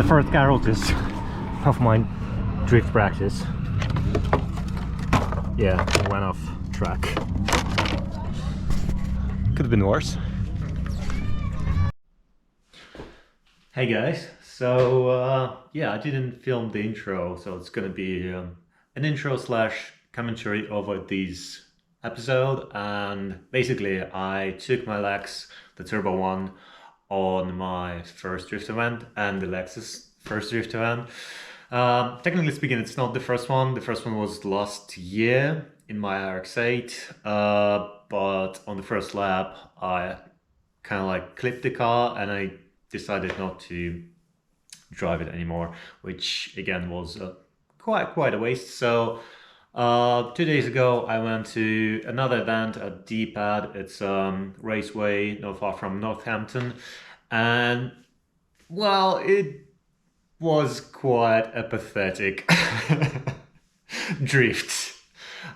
first casualties of my drift practice. Yeah, went off track. Could have been worse. Hey guys, so yeah, I didn't film the intro, so it's gonna be an intro slash commentary over this episode. And basically I took my Lex, the turbo one, on my first drift event and the Lexus first drift event. Technically speaking, it's not the first one. The first one was last year in my RX-8, but on the first lap I kind of like clipped the car and I decided not to drive it anymore, which again was quite a waste. So 2 days ago I went to another event at D-Pad. It's Raceway not far from Northampton, and well, it was quite a pathetic drift,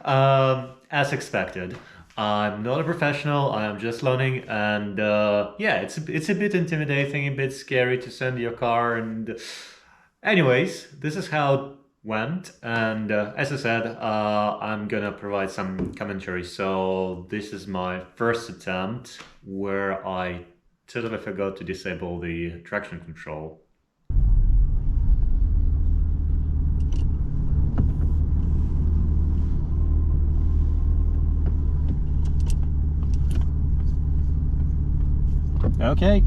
as expected. I'm not a professional, I am just learning, and yeah, it's a bit intimidating, a bit scary to send your car, and anyways, this is how it went, and as I said, I'm gonna provide some commentary. So this is my first attempt where I totally forgot to disable the traction control. Okay.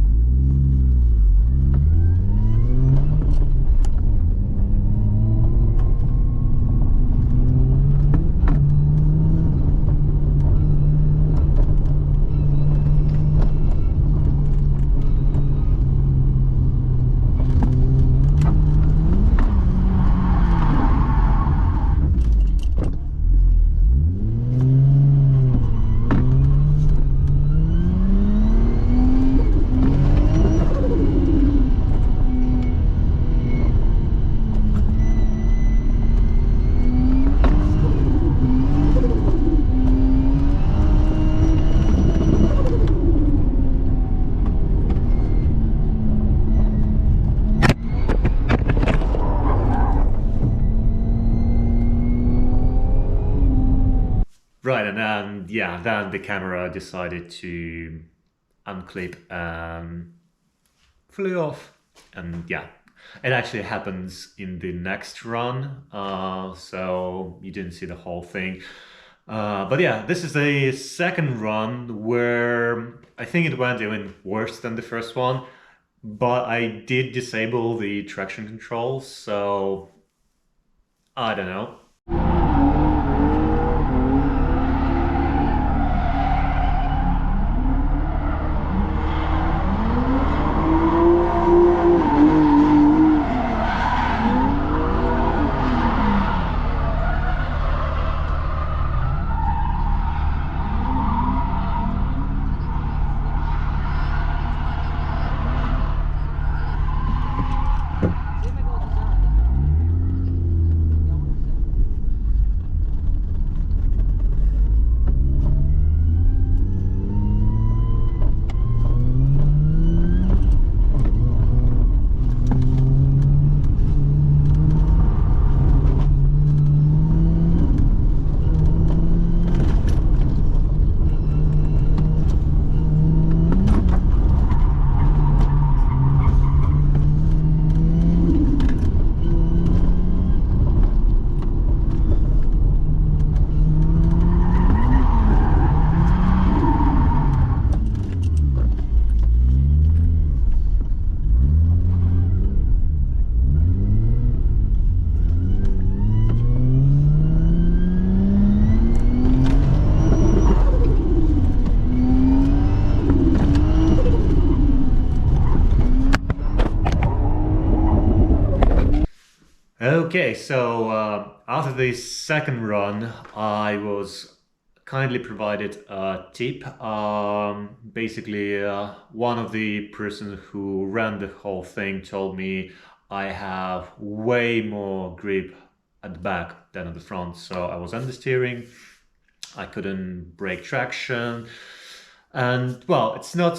Right, and then, yeah, then the camera decided to unclip and flew off. And yeah, it actually happens in the next run, so you didn't see the whole thing. But yeah, this is the second run where I think it went even worse than the first one, but I did disable the traction control, so I don't know. Okay, so after the second run, I was kindly provided a tip. Basically, one of the persons who ran the whole thing told me I have way more grip at the back than at the front. So I was understeering, I couldn't break traction, and well, it's not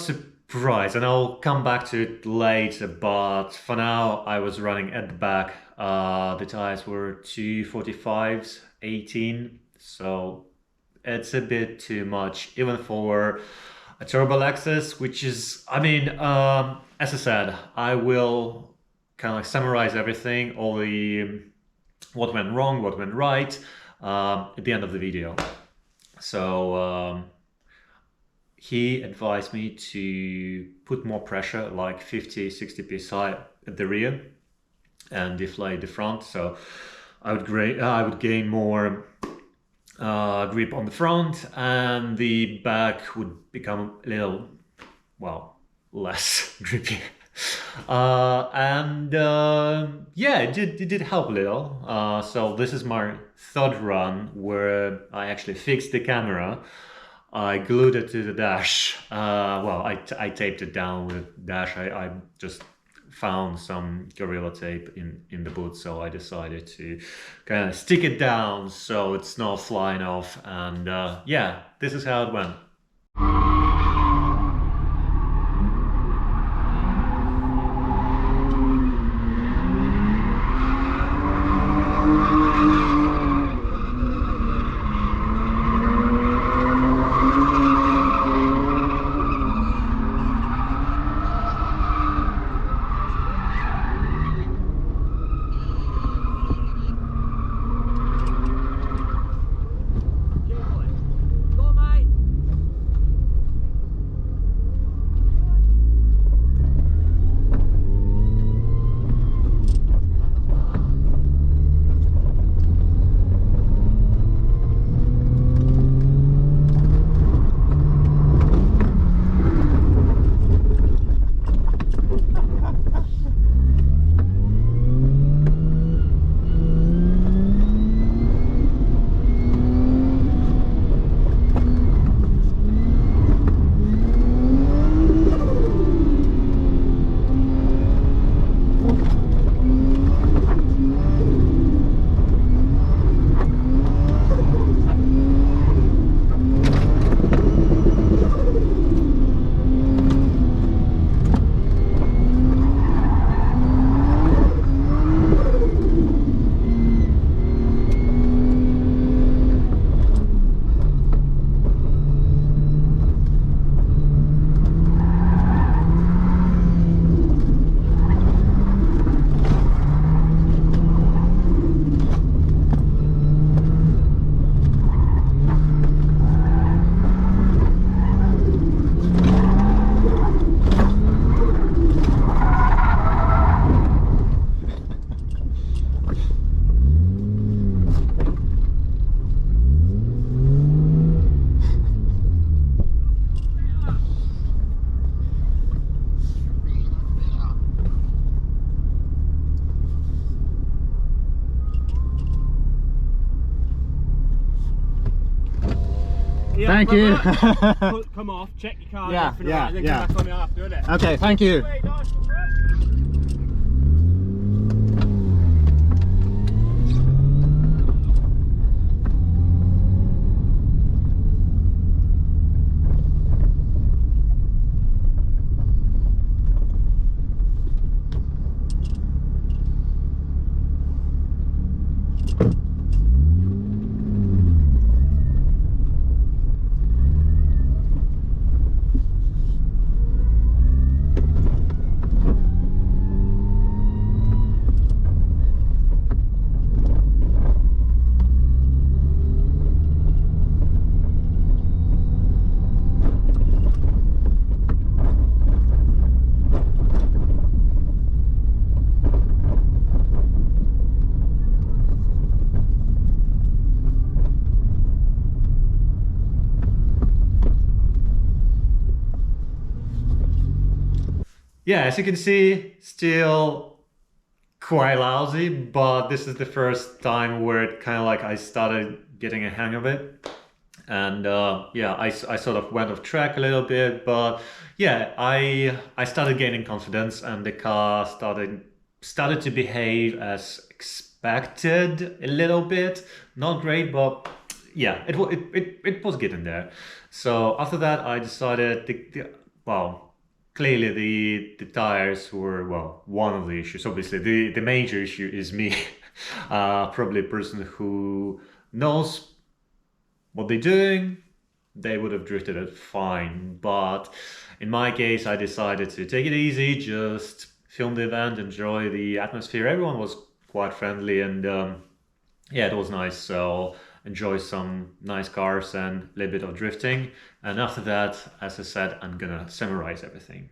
Right, and I'll come back to it later, but for now I was running at the back. The tires were 245s, 18, so it's a bit too much, even for a turbo Lexus, which is, I mean, as I said, I will kind of like summarize everything, all the what went wrong, what went right, at the end of the video. So he advised me to put more pressure, like 50, 60 psi at the rear and deflate the front. So I would gain more grip on the front, and the back would become a little, well, less grippy. And yeah, it did help a little. So this is my third run where I actually fixed the camera. I glued it to the dash. Well, I taped it down with dash. I just found some Gorilla Tape in the boot, so I decided to kind of stick it down so it's not flying off. And yeah, this is how it went. Yeah, thank you. Come off, check your car, Yeah, everything yeah, right, then yeah. come back on it after, innit? Okay, thank you. Wait, nice one, bro. Yeah, as you can see, still quite lousy, but this is the first time where it kind of like I started getting a hang of it. And yeah, I sort of went off track a little bit, but yeah, I started gaining confidence, and the car started to behave as expected a little bit. Not great, but yeah, it was getting there. So after that, I decided well, clearly the tires were, well, one of the issues. Obviously, the major issue is me, probably a person who knows what they're doing. They would have drifted it fine, but in my case, I decided to take it easy, just film the event, enjoy the atmosphere. Everyone was quite friendly, and yeah, it was nice. So enjoy some nice cars and a little bit of drifting. And after that, as I said, I'm gonna summarize everything.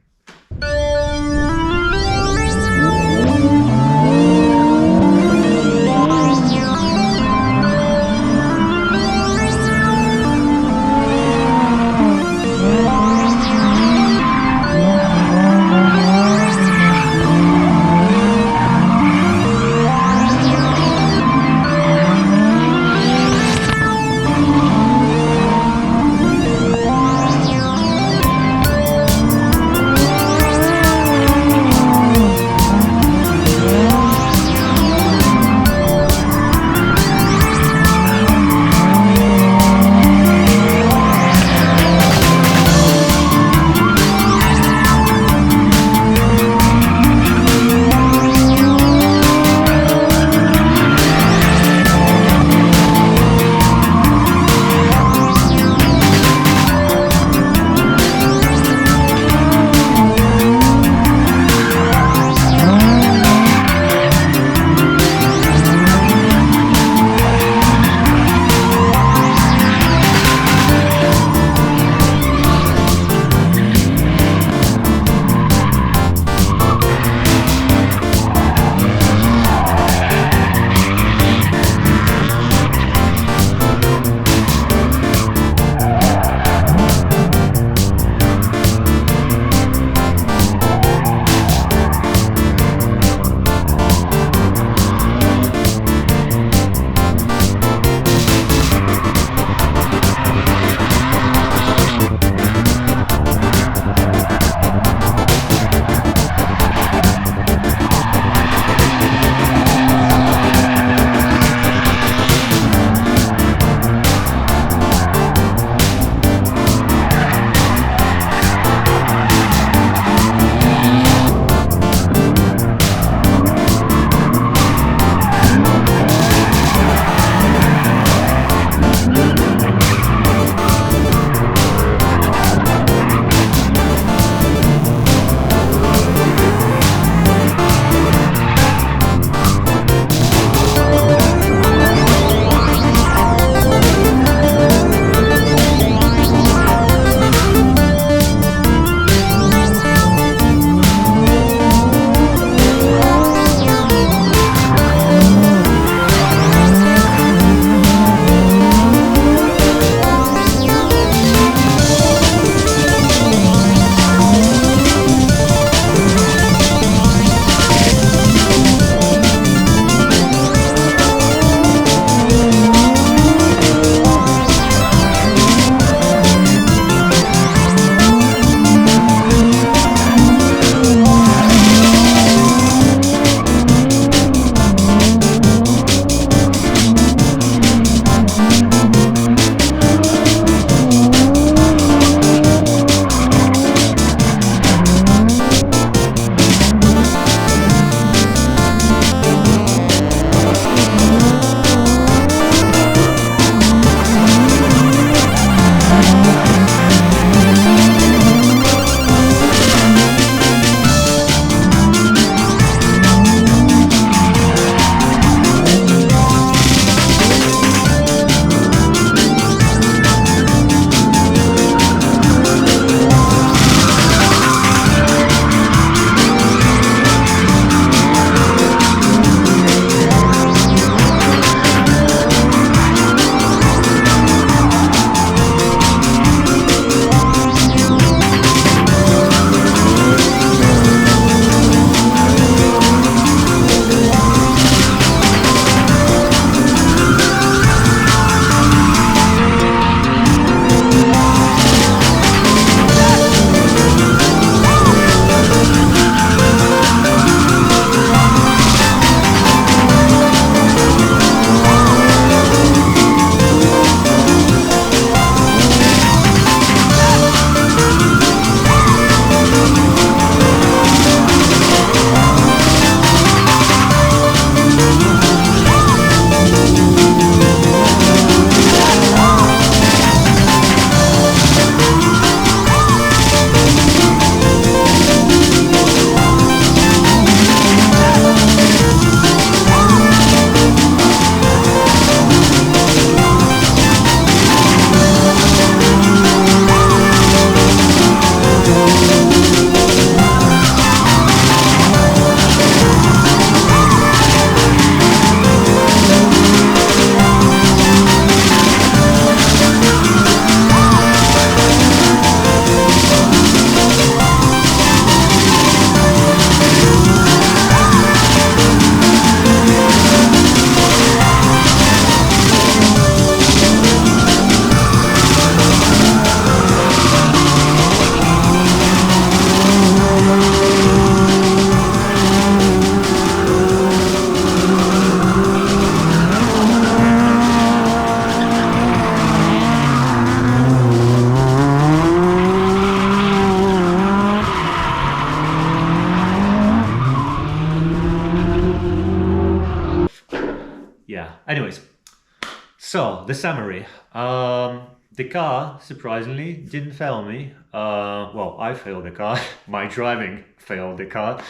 So, the summary. The car, surprisingly, didn't fail me. Well, I failed the car. My driving failed the car.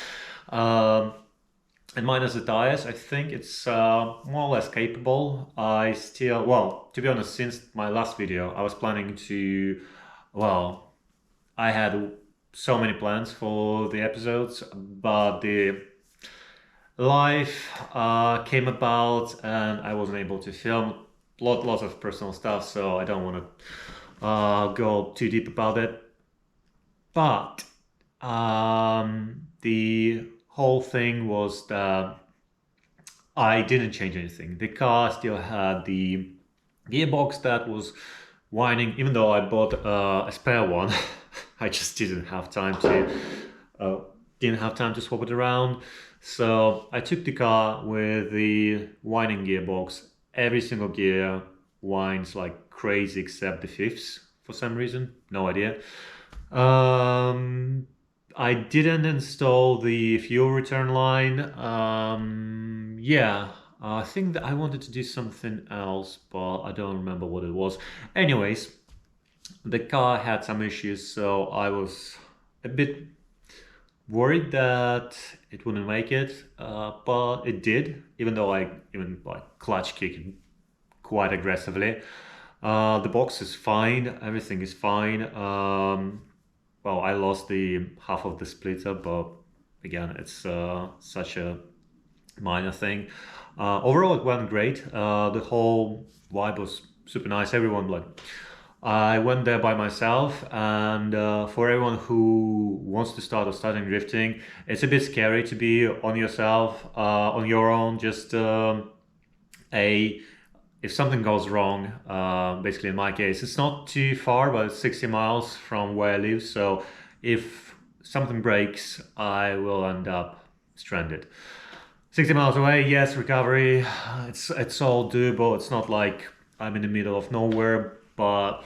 Um, and minus the tires, I think it's more or less capable. I still, well, to be honest, since my last video, I was planning to, well, I had so many plans for the episodes, but the life came about and I wasn't able to film lots of personal stuff, so I don't want to go too deep about it. But the whole thing was that I didn't change anything. The car still had the gearbox that was whining, even though I bought a spare one. I just uh, didn't have time to swap it around. So I took the car with the whining gearbox. Every single gear whines like crazy except the fifths for some reason. No idea. Um, I didn't install the fuel return line. Yeah, I think that I wanted to do something else, but I don't remember what it was. Anyways, the car had some issues, so I was a bit worried that it wouldn't make it, but it did, even though I even like clutch kicked quite aggressively. The box is fine, everything is fine. Well, I lost the half of the splitter, but again, it's such a minor thing. Overall, it went great. The whole vibe was super nice. Everyone like, I went there by myself, and for everyone who wants to start or starting drifting, it's a bit scary to be on yourself, on your own. Just a if something goes wrong, basically in my case, it's not too far, but it's 60 miles from where I live. So if something breaks, I will end up stranded. 60 miles away, yes, recovery, it's all doable. It's not like I'm in the middle of nowhere, but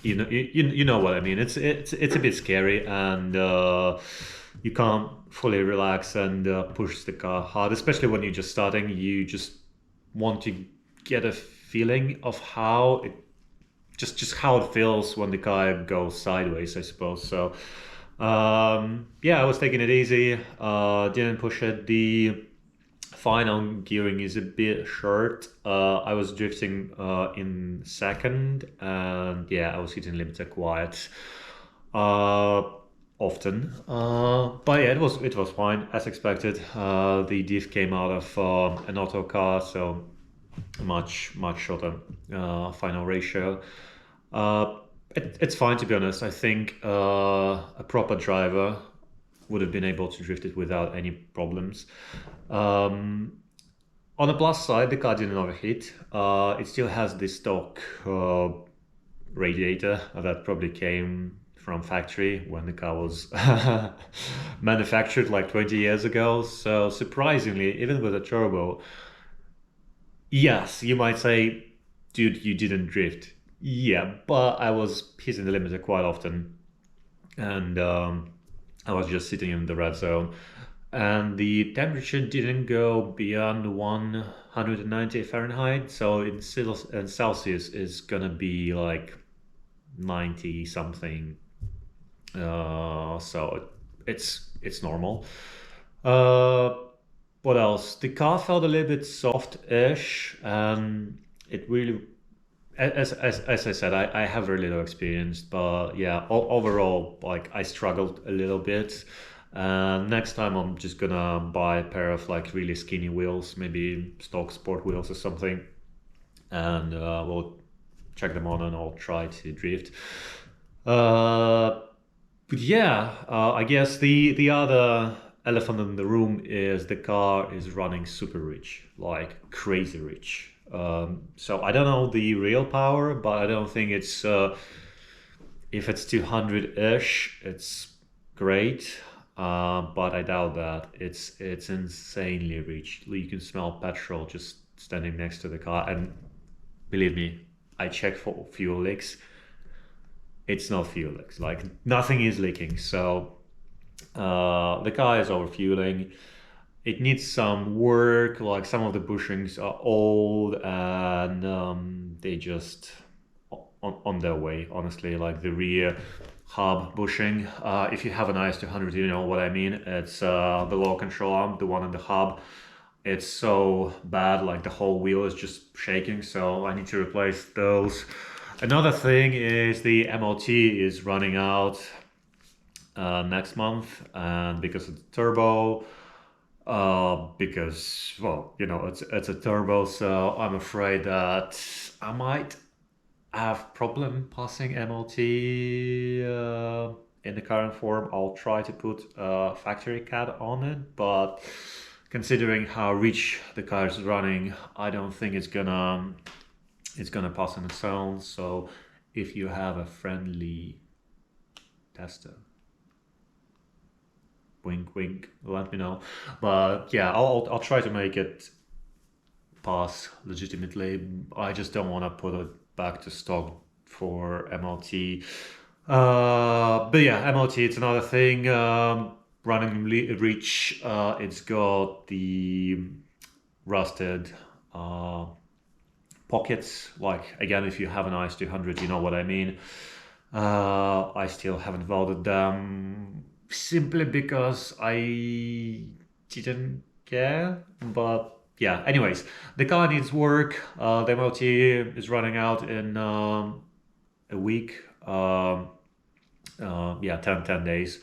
you know what I mean. It's a bit scary, and you can't fully relax and push the car hard, especially when you're just starting. You just want to get a feeling of how it just how it feels when the car goes sideways, I suppose. So yeah, I was taking it easy, didn't push it. The final gearing is a bit short. I was drifting in second, and yeah, I was hitting limiter quite often. But yeah, it was fine as expected. The diff came out of an auto car, so much shorter final ratio. It's fine, to be honest. I think a proper driver would have been able to drift it without any problems. On the plus side, the car didn't overheat. It still has the stock radiator that probably came from factory when the car was manufactured like 20 years ago. So surprisingly, even with a turbo, yes, you might say, dude, you didn't drift. Yeah, but I was hitting the limiter quite often, and I was just sitting in the red zone. And the temperature didn't go beyond 190 Fahrenheit, so in Celsius is gonna be like 90 something. So it's normal. Uh, what else? The car felt a little bit soft-ish, and it really, as I said, I have very little experience, but yeah, overall, like I struggled a little bit. Next time, I'm just gonna buy a pair of like really skinny wheels, maybe stock sport wheels or something, and we'll check them on, and I'll try to drift. Uh, but yeah, I guess the other elephant in the room is the car is running super rich, like crazy rich. So I don't know the real power, but I don't think it's if it's 200-ish, it's great. But I doubt that. It's insanely rich. You can smell petrol just standing next to the car, and believe me, I checked for fuel leaks. It's not fuel leaks. Like nothing is leaking. So the car is overfueling. it needs some work. Like some of the bushings are old and they just on their way. Honestly, like the rear hub bushing. If you have an IS200, you know what I mean. It's the low control arm, the one in the hub. It's so bad, like the whole wheel is just shaking. So I need to replace those. Another thing is the MOT is running out next month, and because of the turbo, because well, you know, it's a turbo, so I'm afraid that I might have problem passing MOT in the current form. I'll try to put a factory CAD on it, but considering how rich the car is running, I don't think it's gonna pass on its own. So if you have a friendly tester, wink wink, let me know. But yeah, I'll try to make it pass legitimately. I just don't want to put it back to stock for MLT. But yeah, MLT, it's another thing. Running reach, it's got the rusted pockets. Like again, if you have an IS200, you know what I mean. I still haven't welded them simply because I didn't care. But yeah, anyways, the car needs work. The MOT is running out in a week. Yeah, 10 days.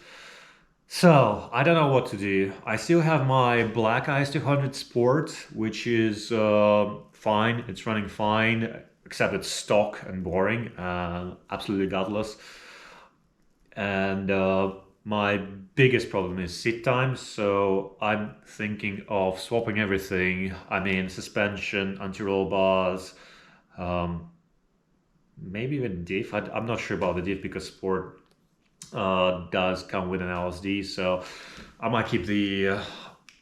So I don't know what to do. I still have my black IS200 Sport, which is fine. It's running fine, except it's stock and boring, absolutely godless. And my biggest problem is seat time. So I'm thinking of swapping everything. I mean, suspension, anti-roll bars, um, maybe even diff. I'm not sure about the diff because Sport does come with an LSD, so I might keep the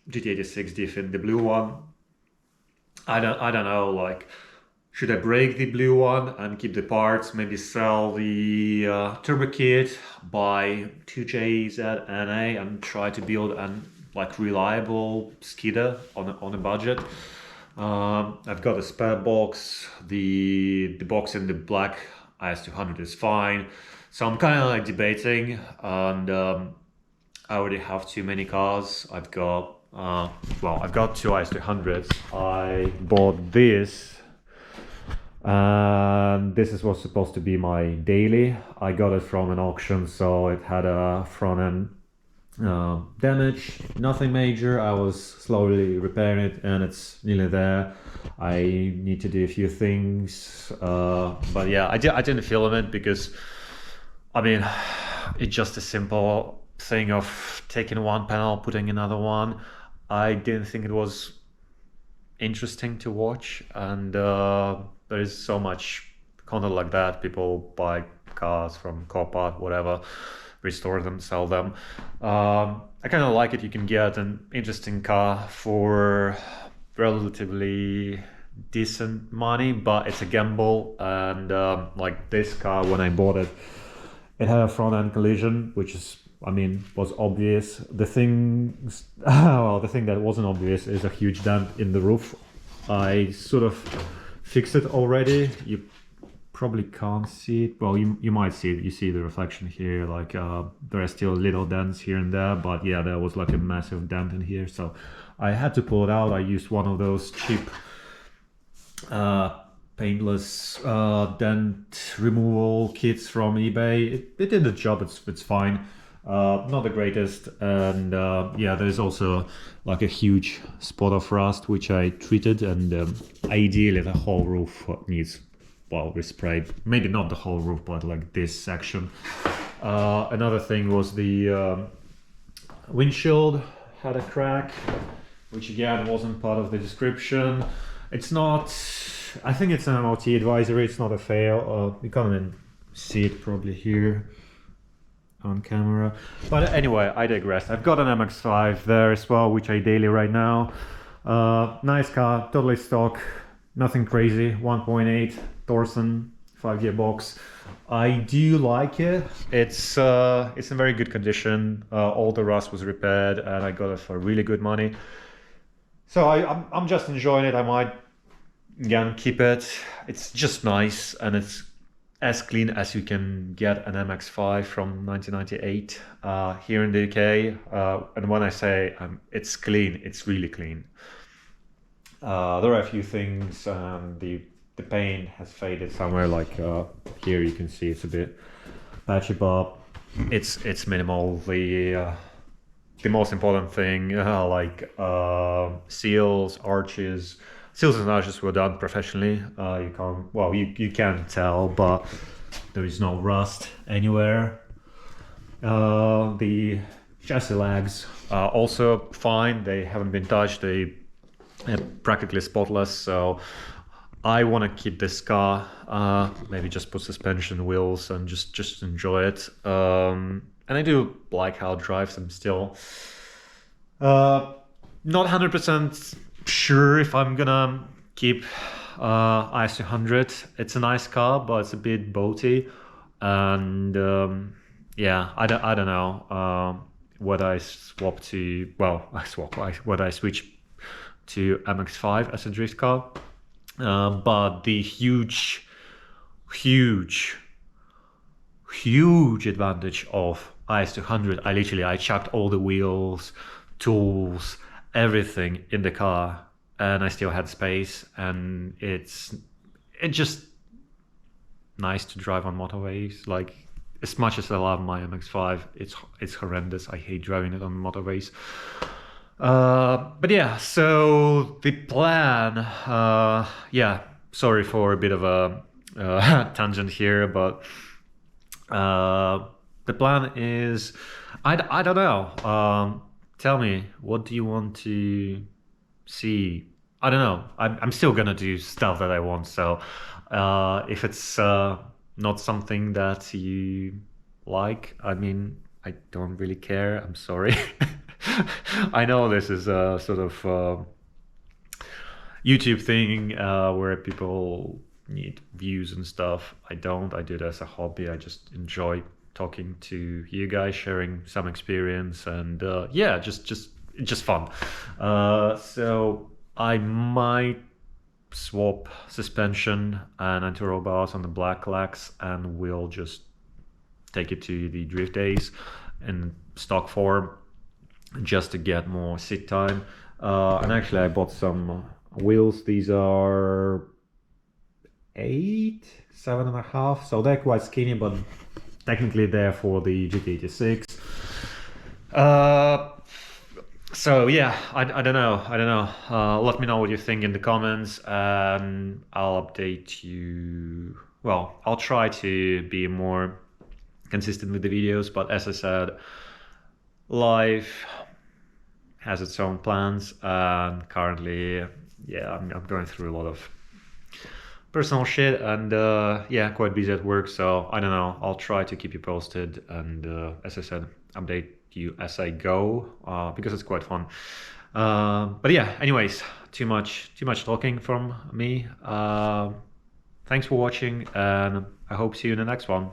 GT86 diff in the blue one. I don't know. Like, should I break the blue one and keep the parts? Maybe sell the turbo kit, buy 2JZNA, and try to build an like reliable skidder on a budget. I've got a spare box. The box in the black IS200 is fine. So I'm kind of like debating, and I already have too many cars. I've got well, I've got two IS200s. I bought this, and this is what's supposed to be my daily. I got it from an auction, so it had a front end damage, nothing major. I was slowly repairing it, and it's nearly there. I need to do a few things, but yeah, I didn't film it because I mean, it's just a simple thing of taking one panel, putting another one. I didn't think it was interesting to watch, and there is so much content like that. People buy cars from Copart, whatever, restore them, sell them. I kind of like it. You can get an interesting car for relatively decent money, but it's a gamble. And like this car, when I bought it, it had a front end collision, which is, I mean, was obvious. The things, well, the thing that wasn't obvious is a huge dent in the roof. I sort of fixed it already. You probably can't see it. Well, you might see it. You see the reflection here. Like there are still little dents here and there, but yeah, there was like a massive dent in here. So I had to pull it out. I used one of those cheap paintless dent removal kits from eBay. It did the job. It's fine. Not the greatest, and yeah, there's also like a huge spot of rust which I treated, and ideally the whole roof needs, well, resprayed. Maybe not the whole roof, but like this section. Another thing was the windshield had a crack, which again wasn't part of the description. It's not, I think it's an MOT advisory, it's not a fail. You can't even see it probably here on camera. But anyway, I digress. I've got an MX-5 there as well, which I daily right now. Nice car, totally stock, nothing crazy. 1.8 Thorson 5-gear box. I do like it. It's in very good condition. All the rust was repaired, and I got it for really good money. So I'm just enjoying it. I might again keep it. It's just nice, and it's as clean as you can get an MX-5 from 1998 here in the UK. And when I say it's clean, it's really clean. There are a few things. The paint has faded somewhere. Like here, you can see it's a bit patchy, but it's minimal. The most important thing, seals, arches. Seals and arches were done professionally. You can't, well, you can tell, but there is no rust anywhere. The chassis legs are also fine. They haven't been touched. They are practically spotless. So I want to keep this car. Maybe just put suspension wheels and just enjoy it. And I do like how it drives. I'm still not 100% sure if I'm gonna keep IS200. It's a nice car, but it's a bit boaty, and yeah, I don't know whether I swap to, well, whether I switch to MX-5 as a drift car. But the huge huge advantage of IS200. I chucked all the wheels, tools, everything in the car, and I still had space. And it's just nice to drive on motorways. Like, as much as I love my MX-5, it's horrendous. I hate driving it on motorways. But yeah, so the plan. Yeah, sorry for a bit of a tangent here, but the plan is, I don't know. Tell me, what do you want to see? I don't know. I'm still gonna do stuff that I want. So if it's not something that you like, I mean, I don't really care. I'm sorry. I know this is a sort of YouTube thing where people need views and stuff. I don't. I do it as a hobby. I just enjoy talking to you guys, sharing some experience, and yeah, just fun. So I might swap suspension and anti-roll bars on the black legs, and we'll just take it to the drift days in stock form just to get more sit time. And actually, I bought some wheels. These are 8, 7.5, so they're quite skinny, but technically they're for the GT86. So yeah, I don't know. Let me know what you think in the comments, and I'll update you. Well, I'll try to be more consistent with the videos, but as I said, life has its own plans, and currently, yeah, I'm going through a lot of personal shit, and yeah, quite busy at work. So I don't know. I'll try to keep you posted, and as I said, update you as I go, because it's quite fun. But yeah, anyways, too much talking from me. Thanks for watching, and I hope to see you in the next one.